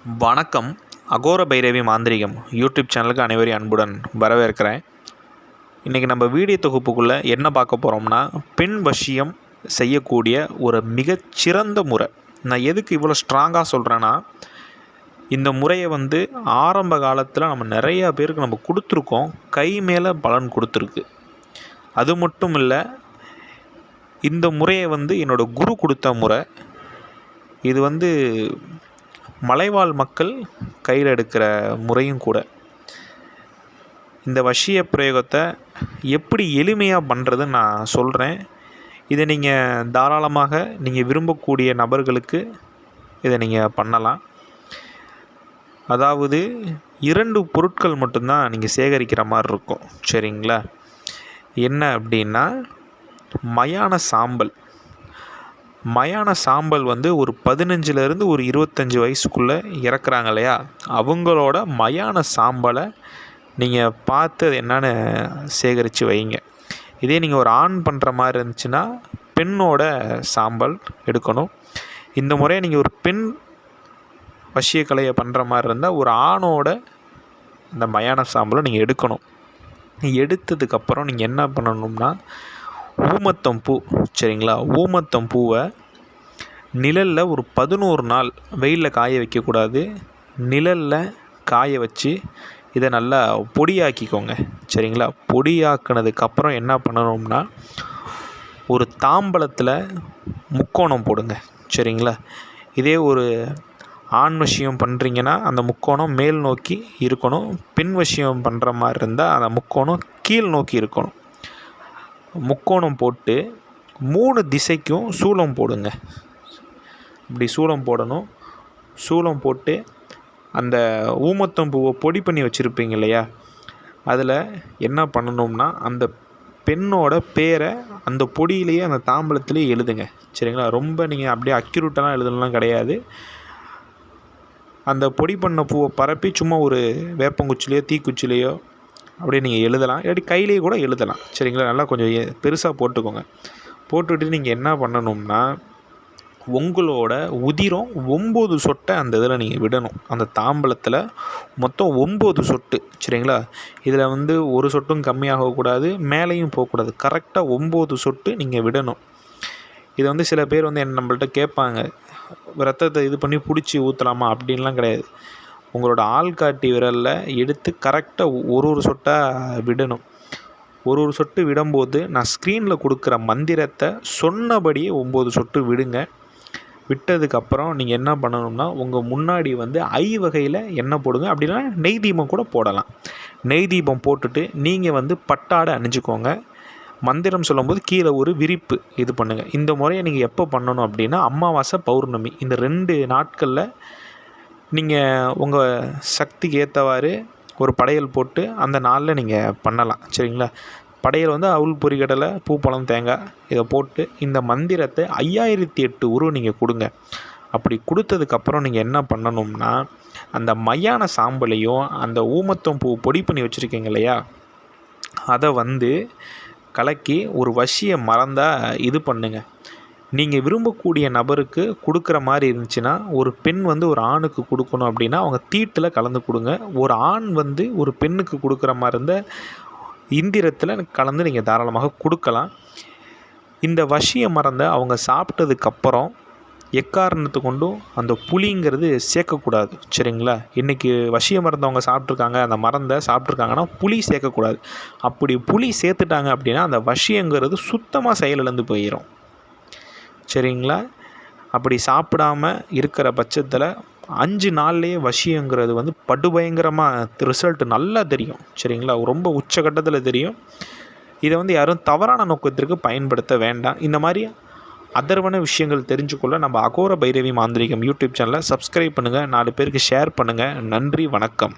வணக்கம். அகோர பைரவி மாந்திரிகம் யூடியூப் சேனலுக்கு அனைவரையும் அன்புடன் வரவேற்கிறேன். இன்றைக்கி நம்ம வீடியோ தொகுப்புக்குள்ளே என்ன பார்க்க போகிறோம்னா, பெண் வசியம் செய்யக்கூடிய ஒரு மிகச்சிறந்த முறை. நான் எதுக்கு இவ்வளோ ஸ்ட்ராங்காக சொல்கிறேன்னா, இந்த முறையை ஆரம்ப காலத்தில் நம்ம நிறையா பேருக்கு நம்ம கொடுத்துருக்கோம். கை மேலே பலன் கொடுத்துருக்கு. அது மட்டும் இல்லை, இந்த முறையை என்னோடய குரு கொடுத்த முறை. இது மலைவாழ் மக்கள் கையில் எடுக்கிற முறையும் கூட. இந்த வசிய பிரயோகத்தை எப்படி எளிமையாக பண்ணுறதுன்னு நான் சொல்கிறேன். இதை நீங்கள் தாராளமாக நீங்கள் விரும்பக்கூடிய நபர்களுக்கு இதை நீங்கள் பண்ணலாம். அதாவது 2 பொருட்கள் மட்டும்தான் நீங்கள் சேகரிக்கிற மாதிரி இருக்கும். சரிங்களா? என்ன அப்படின்னா, மயான சாம்பல். மயான சாம்பல் ஒரு 15லேருந்து ஒரு 25 வயசுக்குள்ளே இறக்குறாங்க இல்லையா, அவங்களோட மயான சாம்பலை நீங்கள் பார்த்து அது என்னென்னு சேகரித்து வைங்க. இதே நீங்கள் ஒரு ஆண் பண்ணுற மாதிரி இருந்துச்சுன்னா பெண்ணோட சாம்பல் எடுக்கணும். இந்த முறையை நீங்கள் ஒரு பெண் வசியக்கலையை பண்ணுற மாதிரி இருந்தால் ஒரு ஆணோட அந்த மயான சாம்பலை நீங்கள் எடுக்கணும். எடுத்ததுக்கப்புறம் நீங்கள் என்ன பண்ணணும்னா, ஊமத்தம் பூ, சரிங்களா, ஊமத்தம் பூவை நிழலில் ஒரு 11 நாள், வெயிலில் காய வைக்கக்கூடாது, நிழலில் காய வச்சு இதை நல்லா பொடியாக்கிக்கோங்க. சரிங்களா? பொடியாக்கினதுக்கப்புறம் என்ன பண்ணணும்னா, ஒரு தாம்பலத்தில் முக்கோணம் போடுங்க. சரிங்களா? இதே ஒரு ஆண் வசியம் பண்ணுறீங்கன்னா அந்த முக்கோணம் மேல் நோக்கி இருக்கணும். பெண் வசியம் பண்ணுற மாதிரி இருந்தால் அந்த முக்கோணம் கீழ் நோக்கி இருக்கணும். முக்கோணம் போட்டு 3 திசைக்கும் சூலம் போடுங்க. இப்படி சூலம் போடணும். சூலம் போட்டு அந்த ஊமத்தம் பூவை பொடி பண்ணி வச்சுருப்பீங்க இல்லையா, அதில் என்ன பண்ணணும்னா, அந்த பெண்ணோட பேரை அந்த பொடியிலேயே அந்த தாம்பலத்திலேயே எழுதுங்க. சரிங்களா? ரொம்ப நீங்கள் அப்படியே அக்யூரேட்டெல்லாம் எழுதலாம் கிடையாது. அந்த பொடி பண்ண பூவை பரப்பி சும்மா ஒரு வேப்பங்குச்சிலையோ தீக்குச்சிலையோ அப்படியே நீங்கள் எழுதலாம். இல்லாட்டி கையிலேயே கூட எழுதலாம். சரிங்களா? நல்லா கொஞ்சம் பெருசாக போட்டுக்கோங்க. போட்டுவிட்டு நீங்கள் என்ன பண்ணணும்னா, உங்களோட உதிரம் 9 சொட்டை அந்த இதில் நீங்கள் விடணும். அந்த தாம்பலத்தில் மொத்தம் 9 சொட்டு. சரிங்களா? இதில் ஒரு சொட்டும் கம்மியாகக்கூடாது, மேலேயும் போகக்கூடாது. கரெக்டாக 9 சொட்டு நீங்கள் விடணும். இதை சில பேர் நம்மள்ட்ட கேட்பாங்க, ரத்தத்தை இது பண்ணி பிடிச்சி ஊற்றலாமா அப்படின்லாம் கிடையாது. உங்களோட ஆள்காட்டி விரலில் எடுத்து கரெக்டாக ஒரு சொட்டாக விடணும். ஒரு சொட்டு விடும்போது நான் ஸ்க்ரீனில் கொடுக்குற மந்திரத்தை சொன்னபடியே 9 சொட்டு விடுங்க. விட்டதுக்கப்புறம் நீங்கள் என்ன பண்ணணும்னா, உங்கள் முன்னாடி ஐ வகையில் எண்ணெய் போடுங்க. அப்படின்னா நெய் தீபம் கூட போடலாம். நெய் தீபம் போட்டுட்டு நீங்கள் பட்டாடை அணிஞ்சிக்கோங்க. மந்திரம் சொல்லும்போது கீழே ஒரு விரிப்பு இது பண்ணுங்கள். இந்த முறையை நீங்கள் எப்போ பண்ணணும் அப்படின்னா, அமாவாசை பௌர்ணமி இந்த 2 நாட்களில் நீங்கள் உங்கள் சக்திக்கு ஏற்றவாறு ஒரு படையல் போட்டு அந்த நாளில் நீங்கள் பண்ணலாம். சரிங்களா? படையல் அவுள் பொரிகடலை, பூ, பழம், தேங்காய் இதை போட்டு இந்த மந்திரத்தை 5008 உரு நீங்கள் கொடுங்க. அப்படி கொடுத்ததுக்கப்புறம் நீங்கள் என்ன பண்ணணும்னா, அந்த மையான சாம்பலையும் அந்த ஊமத்தம் பூ பொடி பண்ணி வச்சுருக்கீங்க இல்லையா, அதை கலக்கி ஒரு வசிய மறந்தால் இது பண்ணுங்கள். நீங்கள் விரும்பக்கூடிய நபருக்கு கொடுக்குற மாதிரி இருந்துச்சுன்னா, ஒரு பெண் ஒரு ஆணுக்கு கொடுக்கணும் அப்படின்னா அவங்க தீட்டில் கலந்து கொடுங்க. ஒரு ஆண் ஒரு பெண்ணுக்கு கொடுக்குற மாதிரி இருந்தால் இந்திரத்தில் கலந்து நீங்கள் தாராளமாக கொடுக்கலாம். இந்த வசிய மறந்த அவங்க சாப்பிட்டதுக்கப்புறம் எக்காரணத்தை கொண்டும் அந்த புளிங்கிறது சேர்க்கக்கூடாது. சரிங்களா? இன்றைக்கி வசிய மறந்தவங்க சாப்பிட்ருக்காங்க, அந்த மறந்த சாப்பிட்ருக்காங்கன்னா புளி சேர்க்கக்கூடாது. அப்படி புளி சேர்த்துட்டாங்க அப்படின்னா அந்த வசியங்கிறது சுத்தமாக செயலிழந்து போயிடும். சரிங்களா? அப்படி சாப்பிடாமல் இருக்கிற பட்சத்தில் 5 நாள்லேயே வசியங்கிறது படுபயங்கரமாக ரிசல்ட் நல்லா தெரியும். சரிங்களா? ரொம்ப உச்சகட்டத்தில் தெரியும். இதை யாரும் தவறான நோக்கத்திற்கு பயன்படுத்த வேண்டாம். இந்த மாதிரி அதர்வன விஷயங்கள் தெரிஞ்சுக்கொள்ள நம்ம அகோர பைரவி மாந்திரிகம் யூடியூப் சேனலை சப்ஸ்கிரைப் பண்ணுங்கள். 4 பேருக்கு ஷேர் பண்ணுங்கள். நன்றி, வணக்கம்.